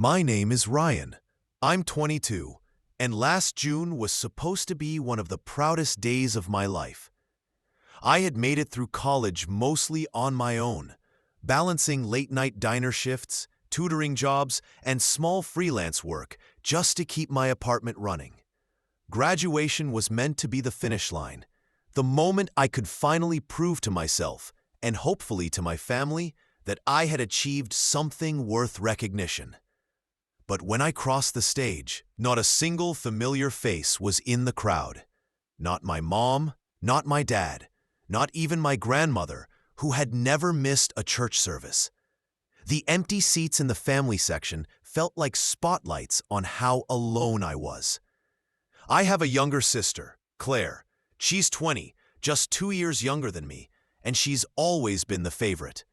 My name is Ryan. I'm 22, and last June was supposed to be one of the proudest days of my life. I had made it through college mostly on my own, balancing late-night diner shifts, tutoring jobs, and small freelance work just to keep my apartment running. Graduation was meant to be the finish line, the moment I could finally prove to myself, and hopefully to my family, that I had achieved something worth recognition. But when I crossed the stage, not a single familiar face was in the crowd. Not my mom, not my dad, not even my grandmother, who had never missed a church service. The empty seats in the family section felt like spotlights on how alone I was. I have a younger sister, Claire. She's 20, just 2 years younger than me, and she's always been the favorite.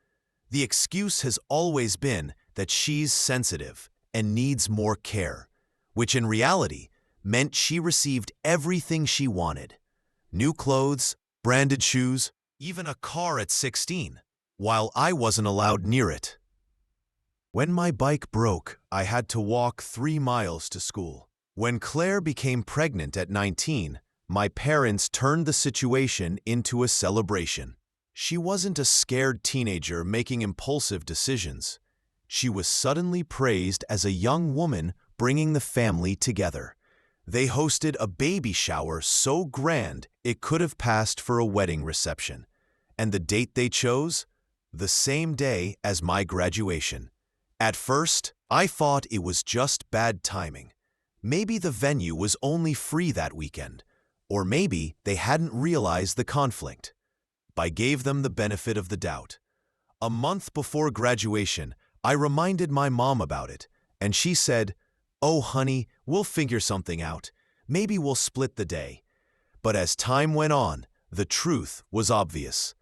The excuse has always been that she's sensitive and needs more care, which in reality meant she received everything she wanted. New clothes, branded shoes, even a car at 16, while I wasn't allowed near it. When my bike broke, I had to walk 3 miles to school. When Claire became pregnant at 19, my parents turned the situation into a celebration. She wasn't a scared teenager making impulsive decisions. She was suddenly praised as a young woman bringing the family together. They hosted a baby shower so grand it could have passed for a wedding reception. And the date they chose? The same day as my graduation. At first, I thought it was just bad timing. Maybe the venue was only free that weekend, or maybe they hadn't realized the conflict. I gave them the benefit of the doubt. A month before graduation, I reminded my mom about it, and she said, "Oh, honey, we'll figure something out. Maybe we'll split the day." But as time went on, the truth was obvious.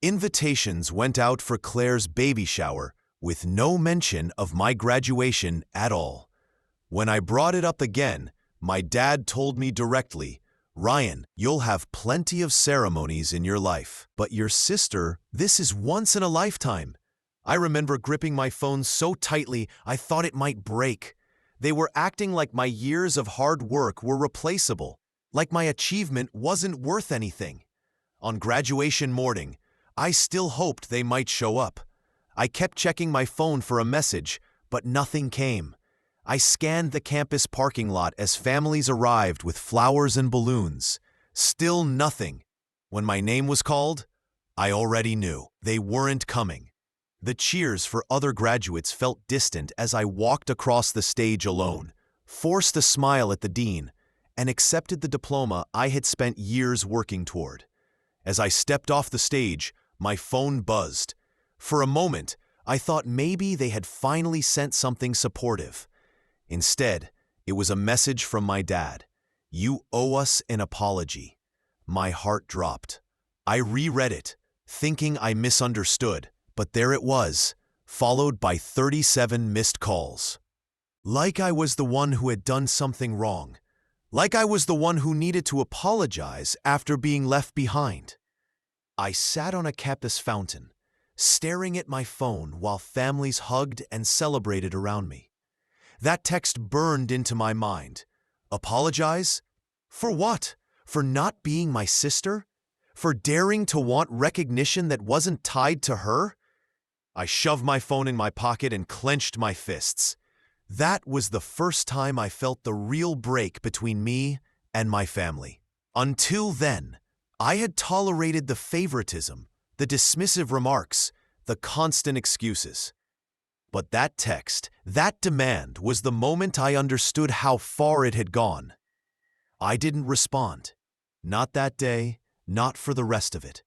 Invitations went out for Claire's baby shower with no mention of my graduation at all. When I brought it up again, my dad told me directly, "Ryan, you'll have plenty of ceremonies in your life, but your sister, this is once in a lifetime." I remember gripping my phone so tightly I thought it might break. They were acting like my years of hard work were replaceable, like my achievement wasn't worth anything. On graduation morning, I still hoped they might show up. I kept checking my phone for a message, but nothing came. I scanned the campus parking lot as families arrived with flowers and balloons. Still nothing. When my name was called, I already knew they weren't coming. The cheers for other graduates felt distant as I walked across the stage alone, forced a smile at the dean, and accepted the diploma I had spent years working toward. As I stepped off the stage, my phone buzzed. For a moment, I thought maybe they had finally sent something supportive. Instead, it was a message from my dad. "You owe us an apology." My heart dropped. I reread it, thinking I misunderstood, but there it was, followed by 37 missed calls. Like I was the one who had done something wrong. Like I was the one who needed to apologize after being left behind. I sat on a campus fountain, staring at my phone while families hugged and celebrated around me. That text burned into my mind. Apologize? For what? For not being my sister? For daring to want recognition that wasn't tied to her? I shoved my phone in my pocket and clenched my fists. That was the first time I felt the real break between me and my family. Until then, I had tolerated the favoritism, the dismissive remarks, the constant excuses. But that text, that demand, was the moment I understood how far it had gone. I didn't respond. Not that day, not for the rest of it.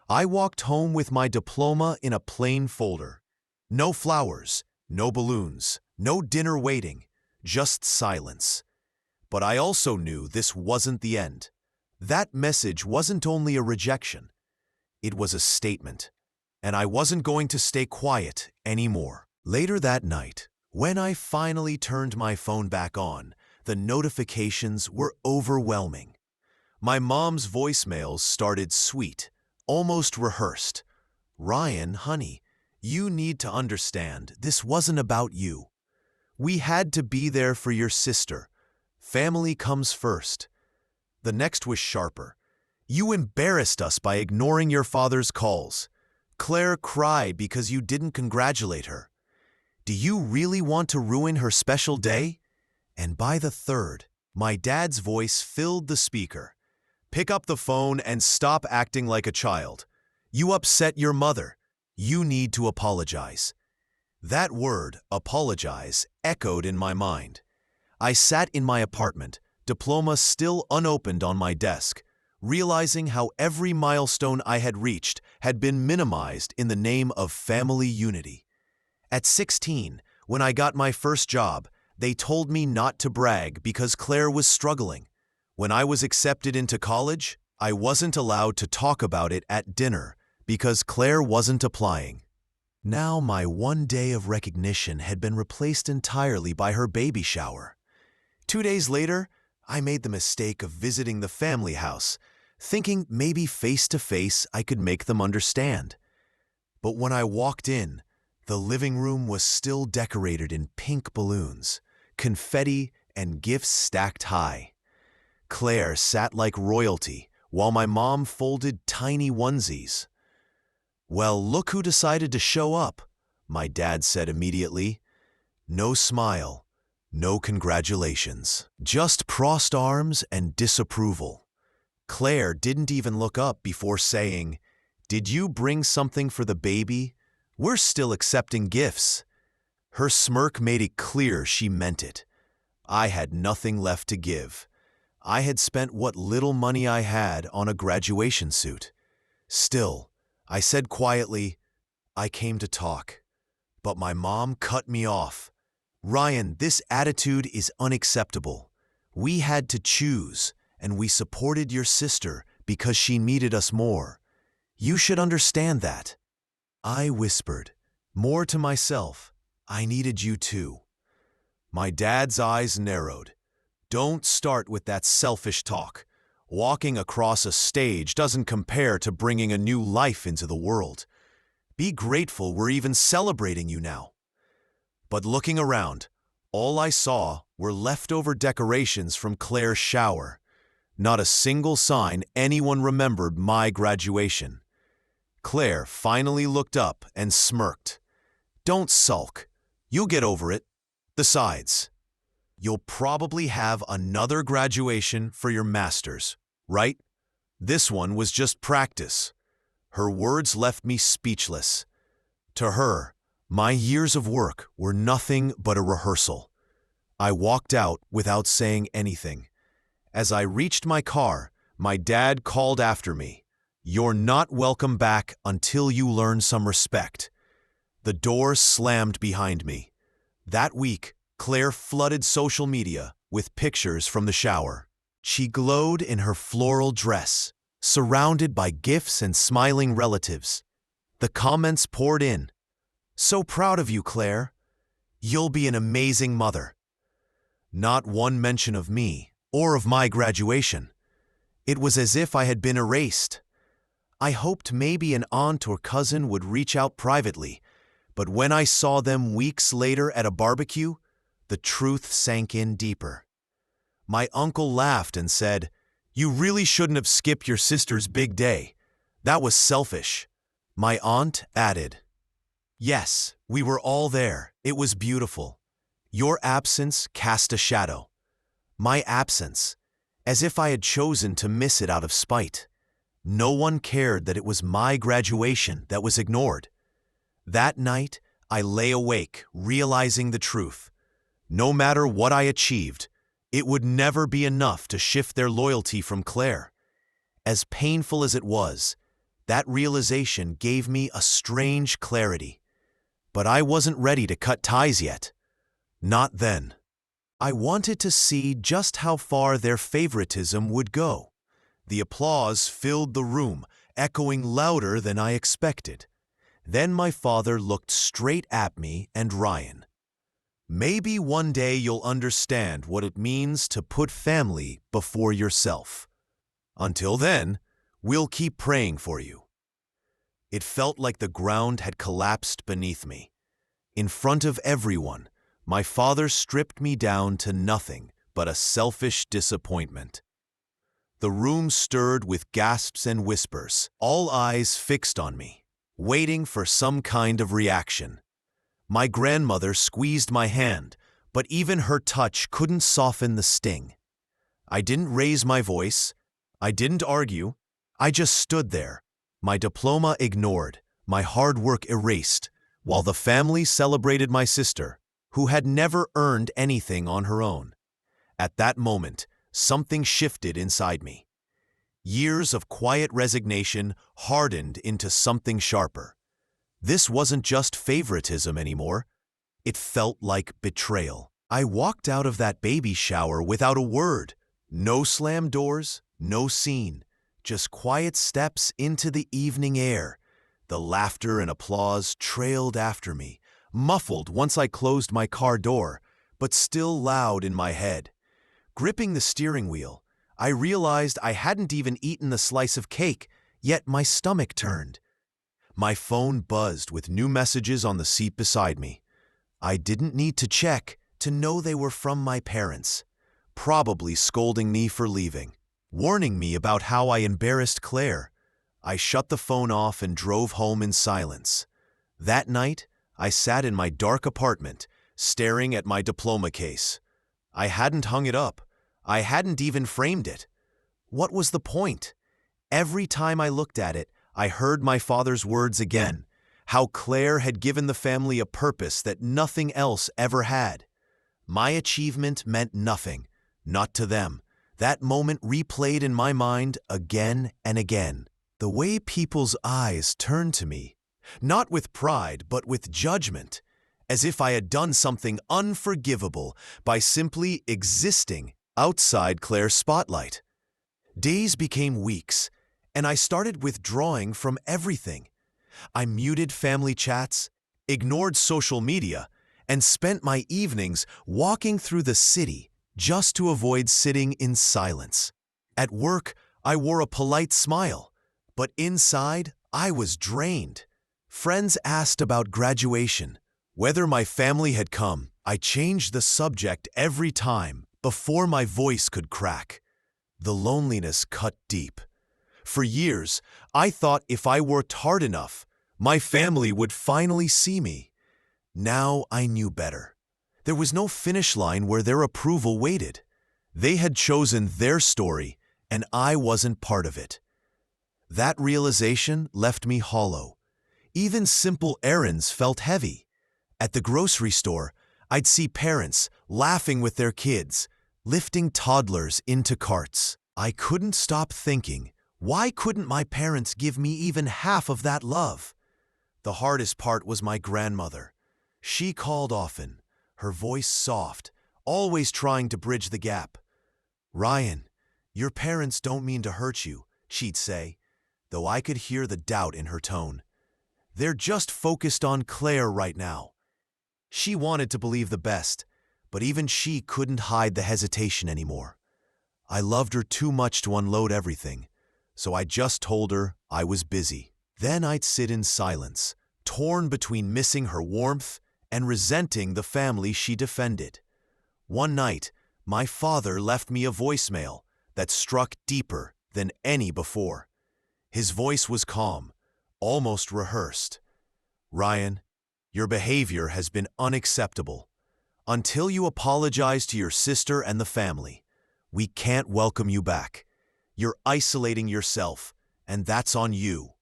I walked home with my diploma in a plain folder. No flowers, no balloons, no dinner waiting, just silence. But I also knew this wasn't the end. That message wasn't only a rejection. It was a statement. And I wasn't going to stay quiet anymore. Later that night, when I finally turned my phone back on, the notifications were overwhelming. My mom's voicemails started sweet, almost rehearsed. "Ryan, honey, you need to understand this wasn't about you. We had to be there for your sister. Family comes first. The next was sharper. You embarrassed us by ignoring your father's calls. Claire cried because you didn't congratulate her. Do you really want to ruin her special day? And by the third, my dad's voice filled the speaker. Pick up the phone and stop acting like a child. You upset your mother. You need to apologize. That word, apologize, echoed in my mind. I sat in my apartment, diploma still unopened on my desk, realizing how every milestone I had reached had been minimized in the name of family unity. At 16, when I got my first job, they told me not to brag because Claire was struggling. When I was accepted into college, I wasn't allowed to talk about it at dinner because Claire wasn't applying. Now my one day of recognition had been replaced entirely by her baby shower. 2 days later, I made the mistake of visiting the family house, thinking maybe face-to-face I could make them understand. But when I walked in, the living room was still decorated in pink balloons, confetti, and gifts stacked high. Claire sat like royalty, while my mom folded tiny onesies. "Well, look who decided to show up," my dad said immediately. No smile, no congratulations, just crossed arms and disapproval. Claire didn't even look up before saying, "Did you bring something for the baby? We're still accepting gifts." Her smirk made it clear she meant it. I had nothing left to give. I had spent what little money I had on a graduation suit. Still, I said quietly, "I came to talk." But my mom cut me off. "Ryan, this attitude is unacceptable. We had to choose, and we supported your sister because she needed us more. You should understand that." I whispered, more to myself, "I needed you too." My dad's eyes narrowed. "Don't start with that selfish talk. Walking across a stage doesn't compare to bringing a new life into the world. Be grateful we're even celebrating you now." But looking around, all I saw were leftover decorations from Claire's shower. Not a single sign anyone remembered my graduation. Claire finally looked up and smirked. "Don't sulk. You'll get over it. Besides, you'll probably have another graduation for your master's, right? This one was just practice." Her words left me speechless. To her, my years of work were nothing but a rehearsal. I walked out without saying anything. As I reached my car, my dad called after me, "You're not welcome back until you learn some respect." The door slammed behind me. That week, Claire flooded social media with pictures from the shower. She glowed in her floral dress, surrounded by gifts and smiling relatives. The comments poured in. "So proud of you, Claire. You'll be an amazing mother." Not one mention of me or of my graduation. It was as if I had been erased. I hoped maybe an aunt or cousin would reach out privately, but when I saw them weeks later at a barbecue, the truth sank in deeper. My uncle laughed and said, "You really shouldn't have skipped your sister's big day. That was selfish." My aunt added, "Yes, we were all there. It was beautiful. Your absence cast a shadow." My absence, as if I had chosen to miss it out of spite. No one cared that it was my graduation that was ignored. That night, I lay awake, realizing the truth. No matter what I achieved, it would never be enough to shift their loyalty from Claire. As painful as it was, that realization gave me a strange clarity. But I wasn't ready to cut ties yet. Not then. I wanted to see just how far their favoritism would go. The applause filled the room, echoing louder than I expected. Then my father looked straight at me and Ryan. "Maybe one day you'll understand what it means to put family before yourself. Until then, we'll keep praying for you." It felt like the ground had collapsed beneath me. In front of everyone, my father stripped me down to nothing but a selfish disappointment. The room stirred with gasps and whispers, all eyes fixed on me, waiting for some kind of reaction. My grandmother squeezed my hand, but even her touch couldn't soften the sting. I didn't raise my voice. I didn't argue. I just stood there, my diploma ignored, my hard work erased, while the family celebrated my sister, who had never earned anything on her own. At that moment, something shifted inside me. Years of quiet resignation hardened into something sharper. This wasn't just favoritism anymore. It felt like betrayal. I walked out of that baby shower without a word. No slammed doors, no scene, just quiet steps into the evening air. The laughter and applause trailed after me, muffled once I closed my car door, but still loud in my head. Gripping the steering wheel, I realized I hadn't even eaten the slice of cake, yet my stomach turned. My phone buzzed with new messages on the seat beside me. I didn't need to check to know they were from my parents, probably scolding me for leaving, warning me about how I embarrassed Claire. I shut the phone off and drove home in silence. That night, I sat in my dark apartment, staring at my diploma case. I hadn't hung it up. I hadn't even framed it. What was the point? Every time I looked at it, I heard my father's words again, how Claire had given the family a purpose that nothing else ever had. My achievement meant nothing, not to them. That moment replayed in my mind again and again. The way people's eyes turned to me, not with pride but with judgment, as if I had done something unforgivable by simply existing outside Claire's spotlight. Days became weeks, and I started withdrawing from everything. I muted family chats, ignored social media, and spent my evenings walking through the city just to avoid sitting in silence. At work, I wore a polite smile, but inside, I was drained. Friends asked about graduation. Whether my family had come, I changed the subject every time before my voice could crack. The loneliness cut deep. For years, I thought if I worked hard enough, my family would finally see me. Now I knew better. There was no finish line where their approval waited. They had chosen their story, and I wasn't part of it. That realization left me hollow. Even simple errands felt heavy. At the grocery store, I'd see parents laughing with their kids, lifting toddlers into carts. I couldn't stop thinking, why couldn't my parents give me even half of that love? The hardest part was my grandmother. She called often, her voice soft, always trying to bridge the gap. "Ryan, your parents don't mean to hurt you," she'd say, though I could hear the doubt in her tone. "They're just focused on Claire right now." She wanted to believe the best, but even she couldn't hide the hesitation anymore. I loved her too much to unload everything, so I just told her I was busy. Then I'd sit in silence, torn between missing her warmth and resenting the family she defended. One night, my father left me a voicemail that struck deeper than any before. His voice was calm, almost rehearsed. "Ryan, your behavior has been unacceptable. Until you apologize to your sister and the family, we can't welcome you back. You're isolating yourself, and that's on you.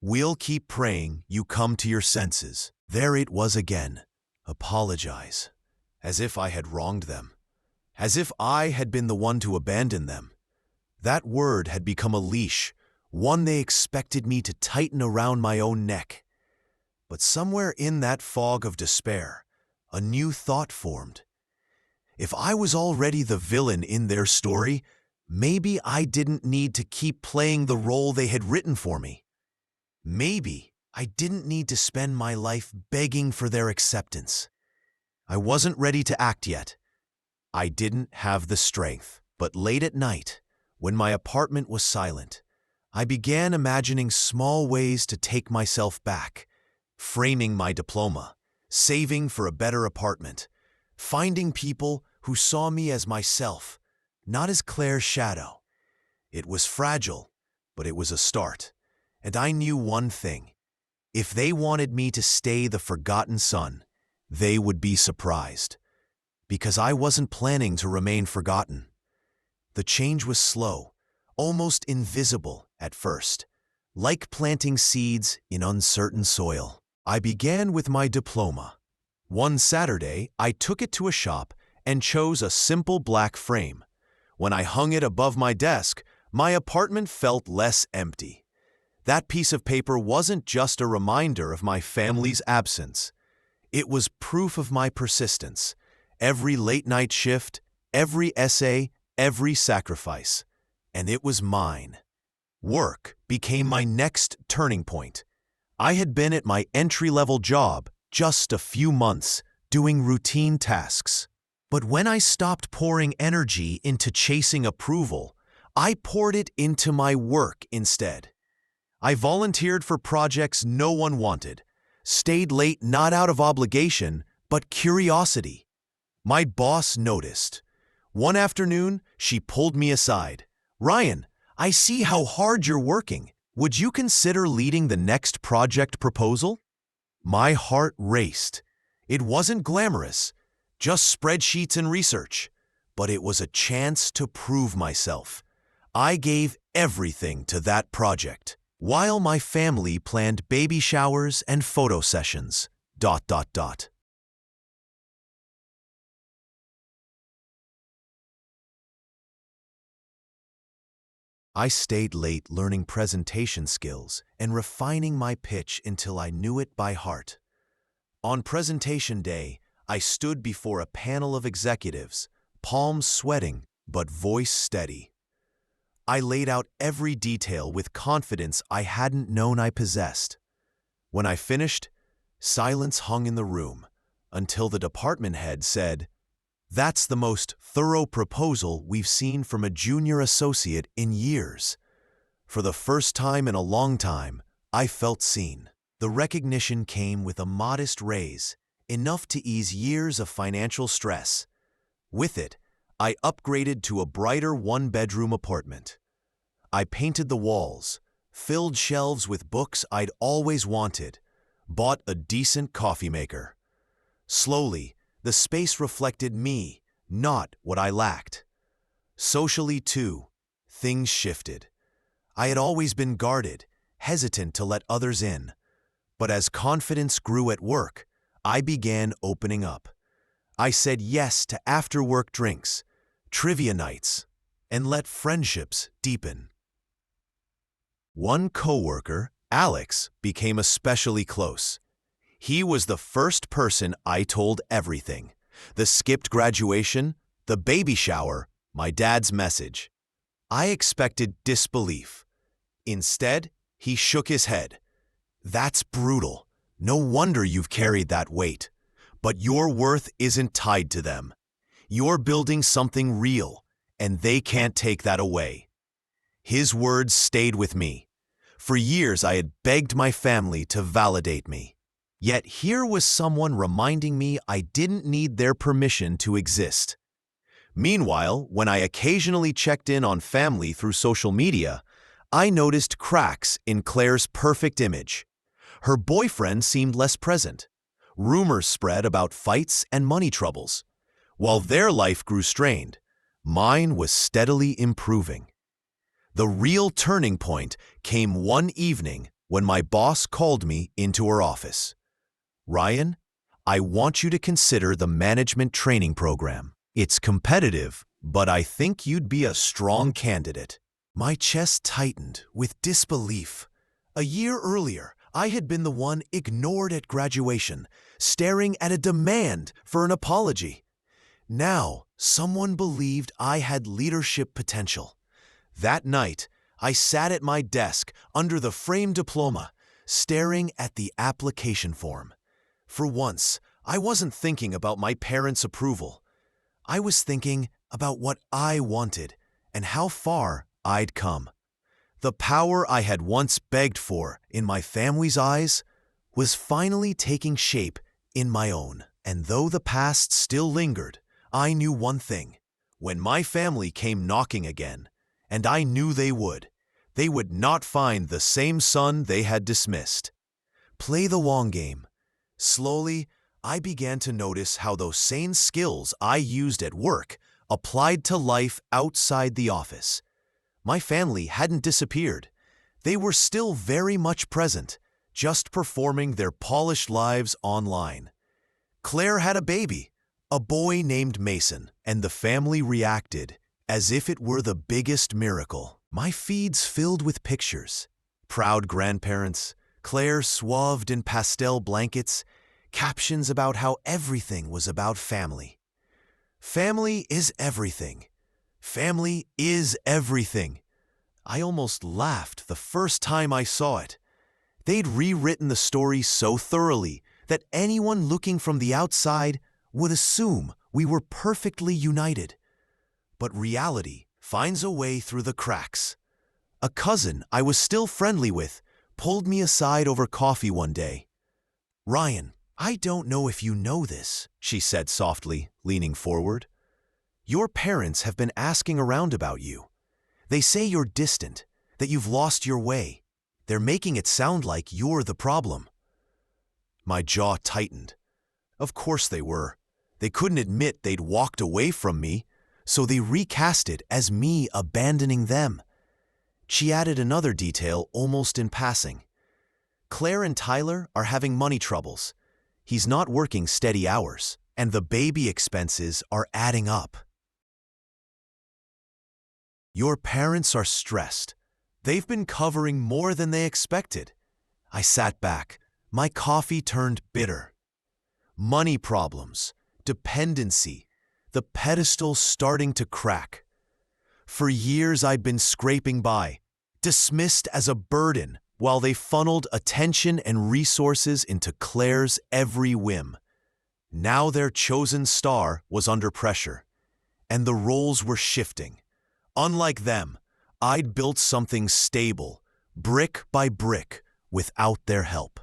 We'll keep praying you come to your senses." There it was again. Apologize. As if I had wronged them. As if I had been the one to abandon them. That word had become a leash, one they expected me to tighten around my own neck. But somewhere in that fog of despair, a new thought formed. If I was already the villain in their story, maybe I didn't need to keep playing the role they had written for me. Maybe I didn't need to spend my life begging for their acceptance. I wasn't ready to act yet. I didn't have the strength. But late at night, when my apartment was silent, I began imagining small ways to take myself back, framing my diploma, saving for a better apartment, finding people who saw me as myself, not as Claire's shadow. It was fragile, but it was a start. And I knew one thing. If they wanted me to stay the forgotten son, they would be surprised. Because I wasn't planning to remain forgotten. The change was slow, almost invisible at first, like planting seeds in uncertain soil. I began with my diploma. One Saturday, I took it to a shop and chose a simple black frame. When I hung it above my desk, my apartment felt less empty. That piece of paper wasn't just a reminder of my family's absence. It was proof of my persistence. Every late-night shift, every essay, every sacrifice. And it was mine. Work became my next turning point. I had been at my entry-level job just a few months, doing routine tasks. But when I stopped pouring energy into chasing approval, I poured it into my work instead. I volunteered for projects no one wanted, stayed late not out of obligation, but curiosity. My boss noticed. One afternoon, she pulled me aside. "Ryan, I see how hard you're working. Would you consider leading the next project proposal?" My heart raced. It wasn't glamorous, just spreadsheets and research, but it was a chance to prove myself. I gave everything to that project, while my family planned baby showers and photo sessions. I stayed late learning presentation skills and refining my pitch until I knew it by heart. On presentation day, I stood before a panel of executives, palms sweating but voice steady. I laid out every detail with confidence I hadn't known I possessed. When I finished, silence hung in the room until the department head said, "That's the most thorough proposal we've seen from a junior associate in years." For the first time in a long time, I felt seen. The recognition came with a modest raise, enough to ease years of financial stress. With it, I upgraded to a brighter one-bedroom apartment. I painted the walls, filled shelves with books I'd always wanted, bought a decent coffee maker. Slowly, the space reflected me, not what I lacked. Socially, too, things shifted. I had always been guarded, hesitant to let others in. But as confidence grew at work, I began opening up. I said yes to after-work drinks, trivia nights, and let friendships deepen. One coworker, Alex, became especially close. He was the first person I told everything. The skipped graduation, the baby shower, my dad's message. I expected disbelief. Instead, he shook his head. "That's brutal. No wonder you've carried that weight. But your worth isn't tied to them. You're building something real, and they can't take that away." His words stayed with me. For years I had begged my family to validate me. Yet here was someone reminding me I didn't need their permission to exist. Meanwhile, when I occasionally checked in on family through social media, I noticed cracks in Claire's perfect image. Her boyfriend seemed less present. Rumors spread about fights and money troubles. While their life grew strained, mine was steadily improving. The real turning point came one evening when my boss called me into her office. "Ryan, I want you to consider the management training program. It's competitive, but I think you'd be a strong candidate." My chest tightened with disbelief. A year earlier, I had been the one ignored at graduation, staring at a demand for an apology. Now, someone believed I had leadership potential. That night, I sat at my desk under the framed diploma, staring at the application form. For once, I wasn't thinking about my parents' approval. I was thinking about what I wanted and how far I'd come. The power I had once begged for in my family's eyes was finally taking shape in my own. And though the past still lingered, I knew one thing. When my family came knocking again, and I knew they would not find the same son they had dismissed. Play the long game. Slowly, I began to notice how those same skills I used at work applied to life outside the office. My family hadn't disappeared. They were still very much present, just performing their polished lives online. Claire had a baby, a boy named Mason, and the family reacted as if it were the biggest miracle. My feeds filled with pictures. Proud grandparents, Claire swathed in pastel blankets, captions about how everything was about family. Family is everything. Family is everything. I almost laughed the first time I saw it. They'd rewritten the story so thoroughly that anyone looking from the outside would assume we were perfectly united. But reality finds a way through the cracks. A cousin I was still friendly with pulled me aside over coffee one day. "Ryan, I don't know if you know this," she said softly, leaning forward. "Your parents have been asking around about you. They say you're distant, that you've lost your way. They're making it sound like you're the problem." My jaw tightened. Of course they were. They couldn't admit they'd walked away from me, so they recast it as me abandoning them. She added another detail almost in passing. "Claire and Tyler are having money troubles. He's not working steady hours, and the baby expenses are adding up." Your parents are stressed. They've been covering more than they expected. I sat back. My coffee turned bitter. Money problems, dependency, the pedestal starting to crack. For years I'd been scraping by, dismissed as a burden, while they funneled attention and resources into Claire's every whim. Now their chosen star was under pressure, and the roles were shifting. Unlike them, I'd built something stable, brick by brick, without their help.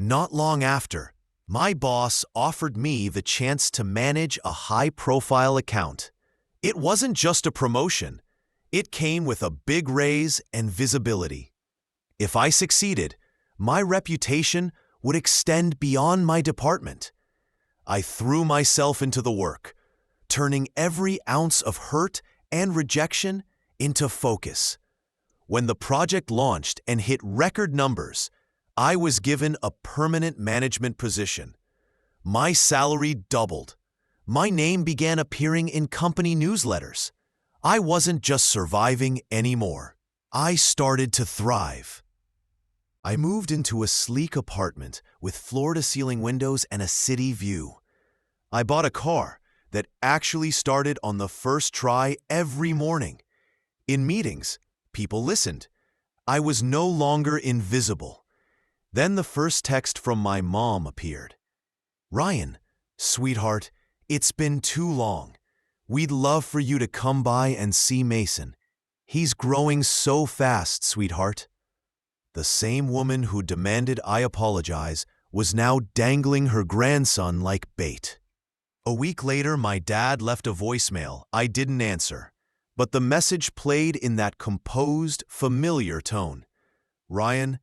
Not long after, my boss offered me the chance to manage a high-profile account. It wasn't just a promotion. It came with a big raise and visibility. If I succeeded, my reputation would extend beyond my department. I threw myself into the work, turning every ounce of hurt and rejection into focus. When the project launched and hit record numbers, I was given a permanent management position. My salary doubled. My name began appearing in company newsletters. I wasn't just surviving anymore. I started to thrive. I moved into a sleek apartment with floor-to-ceiling windows and a city view. I bought a car that actually started on the first try every morning. In meetings, people listened. I was no longer invisible. Then the first text from my mom appeared. "Ryan, sweetheart, it's been too long. We'd love for you to come by and see Mason. He's growing so fast, sweetheart." The same woman who demanded I apologize was now dangling her grandson like bait. A week later, my dad left a voicemail I didn't answer, but the message played in that composed, familiar tone. "Ryan,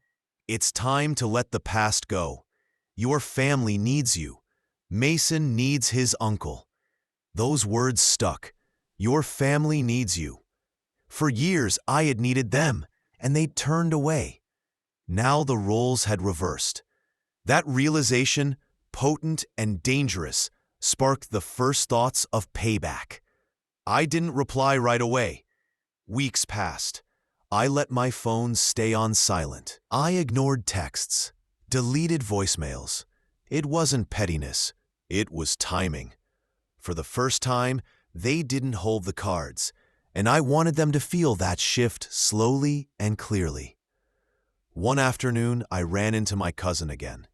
it's time to let the past go. Your family needs you. Mason needs his uncle." Those words stuck. Your family needs you. For years, I had needed them, and they'd turned away. Now the roles had reversed. That realization, potent and dangerous, sparked the first thoughts of payback. I didn't reply right away. Weeks passed. I let my phone stay on silent. I ignored texts, deleted voicemails. It wasn't pettiness. It was timing. For the first time, they didn't hold the cards, and I wanted them to feel that shift slowly and clearly. One afternoon, I ran into my cousin again.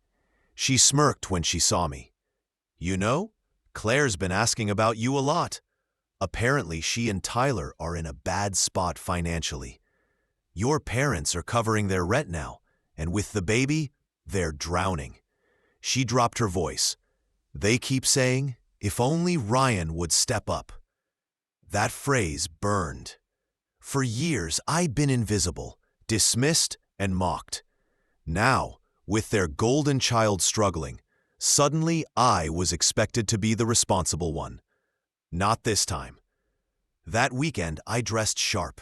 She smirked when she saw me. "You know, Claire's been asking about you a lot. Apparently, she and Tyler are in a bad spot financially. Your parents are covering their rent now, and with the baby, they're drowning." She dropped her voice. They keep saying, if only Ryan would step up. That phrase burned. For years, I'd been invisible, dismissed, and mocked. Now, with their golden child struggling, suddenly I was expected to be the responsible one. Not this time. That weekend, I dressed sharp.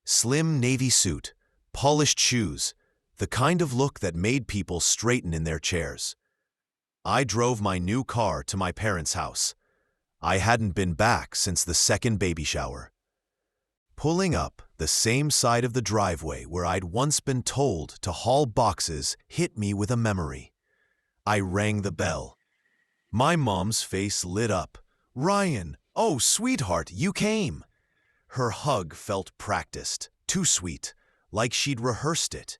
Slim navy suit, polished shoes, the kind of look that made people straighten in their chairs. I drove my new car to my parents' house. I hadn't been back since the second baby shower. Pulling up the same side of the driveway where I'd once been told to haul boxes hit me with a memory. I rang the bell. My mom's face lit up. "Ryan, oh, sweetheart, you came." Her hug felt practiced, too sweet, like she'd rehearsed it.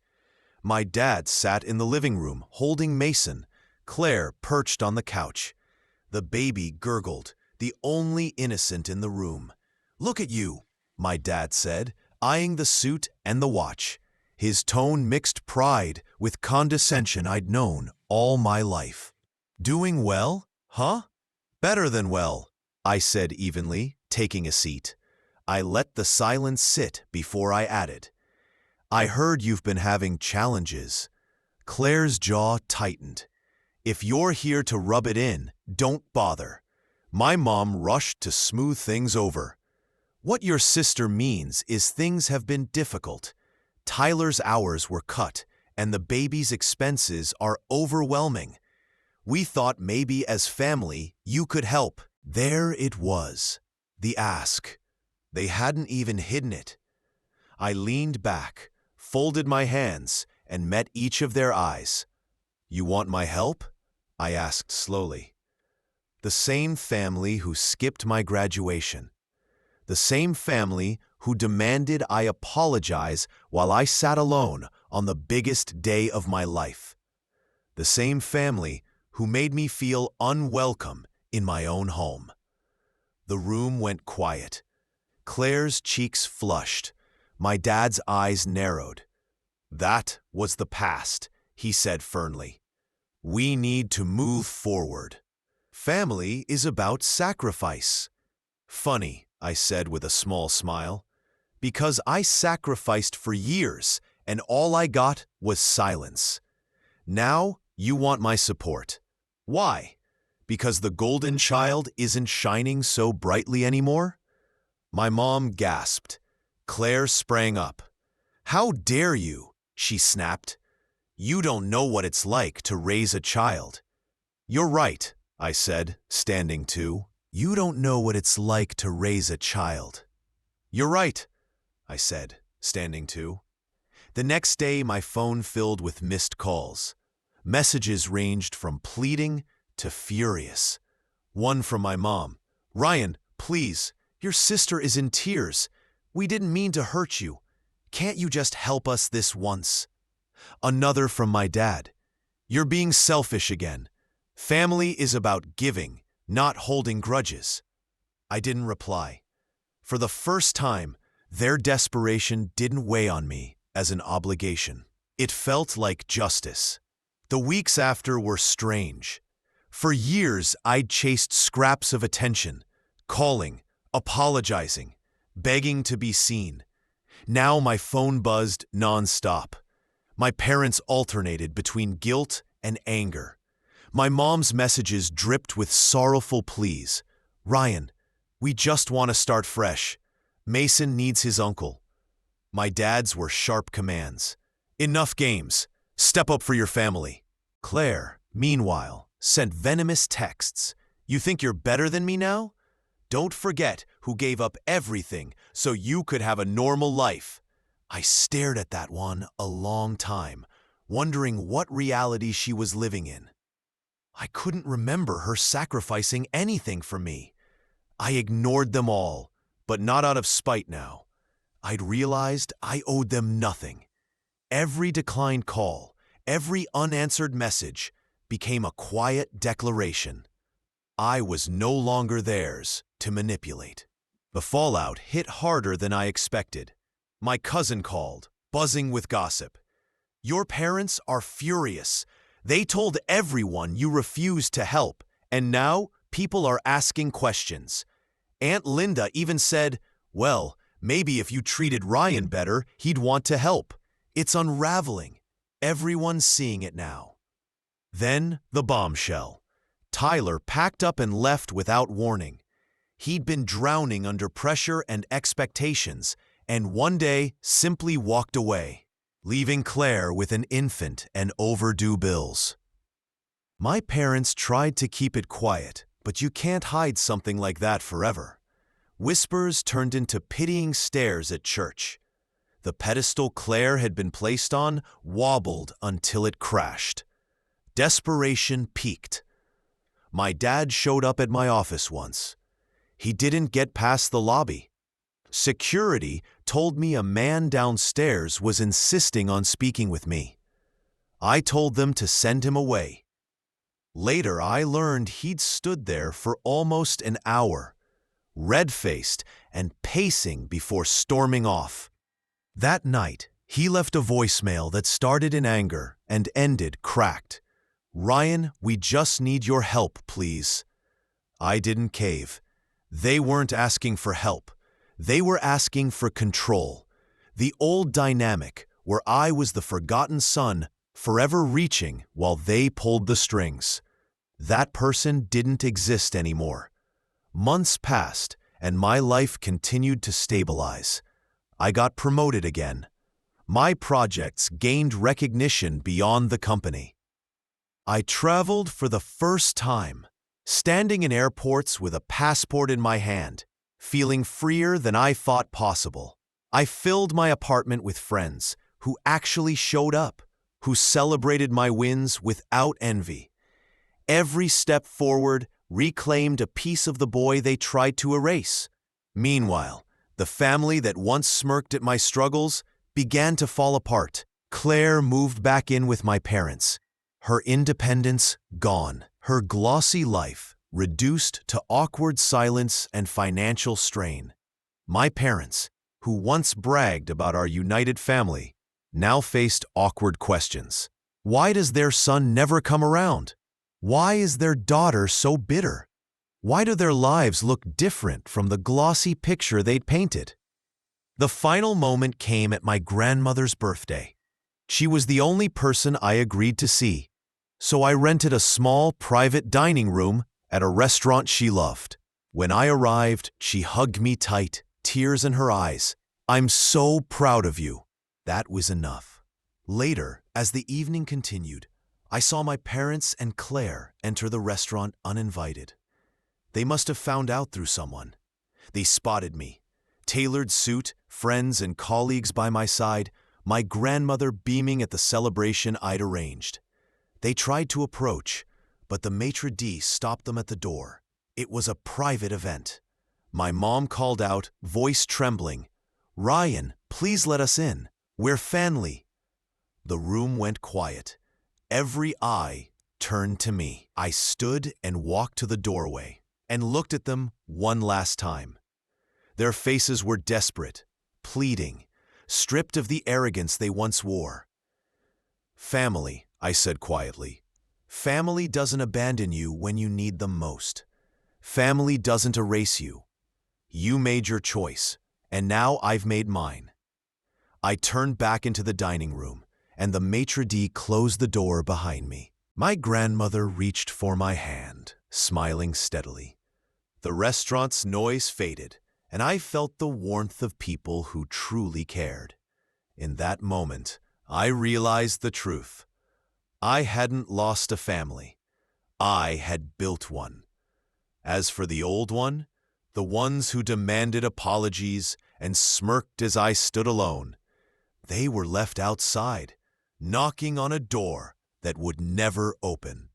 My dad sat in the living room, holding Mason. Claire perched on the couch. The baby gurgled, the only innocent in the room. "Look at you," my dad said, eyeing the suit and the watch. His tone mixed pride with condescension I'd known all my life. "Doing well, huh?" "Better than well," I said evenly, taking a seat. I let the silence sit before I added, "I heard you've been having challenges." Claire's jaw tightened. "If you're here to rub it in, don't bother." My mom rushed to smooth things over. "What your sister means is things have been difficult. Tyler's hours were cut, and the baby's expenses are overwhelming. We thought maybe as family you could help." There it was, the ask. They hadn't even hidden it. I leaned back, folded my hands, and met each of their eyes. "You want my help?" I asked slowly. The same family who skipped my graduation. The same family who demanded I apologize while I sat alone on the biggest day of my life. The same family who made me feel unwelcome in my own home. The room went quiet. Claire's cheeks flushed. My dad's eyes narrowed. "That was the past," he said firmly. "We need to move forward. Family is about sacrifice." "Funny," I said with a small smile, "because I sacrificed for years and all I got was silence. Now you want my support. Why? Because the golden child isn't shining so brightly anymore?" My mom gasped. Claire sprang up. "How dare you?" she snapped. "You don't know what it's like to raise a child." "You're right," I said, standing too. "You don't know what it's like to raise a child." "You're right," I said, standing too. The next day, my phone filled with missed calls. Messages ranged from pleading to furious. One from my mom. "Ryan, please, your sister is in tears. We didn't mean to hurt you. Can't you just help us this once?" Another from my dad. "You're being selfish again. Family is about giving, not holding grudges." I didn't reply. For the first time, their desperation didn't weigh on me as an obligation. It felt like justice. The weeks after were strange. For years, I'd chased scraps of attention, calling, apologizing, begging to be seen. Now my phone buzzed nonstop. My parents alternated between guilt and anger. My mom's messages dripped with sorrowful pleas. "Ryan, we just want to start fresh. Mason needs his uncle." My dad's were sharp commands. "Enough games. Step up for your family." Claire, meanwhile, sent venomous texts. "You think you're better than me now? Don't forget who gave up everything so you could have a normal life." I stared at that one a long time, wondering what reality she was living in. I couldn't remember her sacrificing anything for me. I ignored them all, but not out of spite now. I'd realized I owed them nothing. Every declined call, every unanswered message became a quiet declaration. I was no longer theirs to manipulate. The fallout hit harder than I expected. My cousin called, buzzing with gossip. "Your parents are furious. They told everyone you refused to help, And now, people are asking questions. Aunt Linda even said, well, maybe if you treated Ryan better, he'd want to help. It's unraveling. Everyone's seeing it now. Then, the bombshell. Tyler packed up and left without warning. He'd been drowning under pressure and expectations, and one day simply walked away, leaving Claire with an infant and overdue bills. My parents tried to keep it quiet, but you can't hide something like that forever. Whispers turned into pitying stares at church. The pedestal Claire had been placed on wobbled until it crashed. Desperation peaked. My dad showed up at my office once. He didn't get past the lobby. Security told me a man downstairs was insisting on speaking with me. I told them to send him away. Later, I learned he'd stood there for almost an hour, red-faced and pacing before storming off. That night, he left a voicemail that started in anger and ended cracked. Ryan, we just need your help, please. I didn't cave. They weren't asking for help. They were asking for control. The old dynamic where I was the forgotten son, forever reaching while they pulled the strings. That person didn't exist anymore. Months passed, and my life continued to stabilize. I got promoted again. My projects gained recognition beyond the company. I traveled for the first time, standing in airports with a passport in my hand, feeling freer than I thought possible. I filled my apartment with friends who actually showed up, who celebrated my wins without envy. Every step forward reclaimed a piece of the boy they tried to erase. Meanwhile, the family that once smirked at my struggles began to fall apart. Claire moved back in with my parents. Her independence gone, her glossy life reduced to awkward silence and financial strain. My parents, who once bragged about our united family, now faced awkward questions. Why does their son never come around? Why is their daughter so bitter? Why do their lives look different from the glossy picture they'd painted? The final moment came at my grandmother's birthday. She was the only person I agreed to see, so I rented a small private dining room at a restaurant she loved. When I arrived, she hugged me tight, tears in her eyes. "I'm so proud of you." That was enough. Later, as the evening continued, I saw my parents and Claire enter the restaurant uninvited. They must have found out through someone. They spotted me. Tailored suit, friends and colleagues by my side, my grandmother beaming at the celebration I'd arranged. They tried to approach, but the maitre d' stopped them at the door. It was a private event. My mom called out, voice trembling, "Ryan, please let us in. We're family." The room went quiet. Every eye turned to me. I stood and walked to the doorway and looked at them one last time. Their faces were desperate, pleading, stripped of the arrogance they once wore. "Family," I said quietly. "Family doesn't abandon you when you need them most. Family doesn't erase you. You made your choice, and now I've made mine." I turned back into the dining room, and the maitre d' closed the door behind me. My grandmother reached for my hand, smiling steadily. The restaurant's noise faded, and I felt the warmth of people who truly cared. In that moment, I realized the truth. I hadn't lost a family. I had built one. As for the old one, the ones who demanded apologies and smirked as I stood alone, they were left outside, knocking on a door that would never open.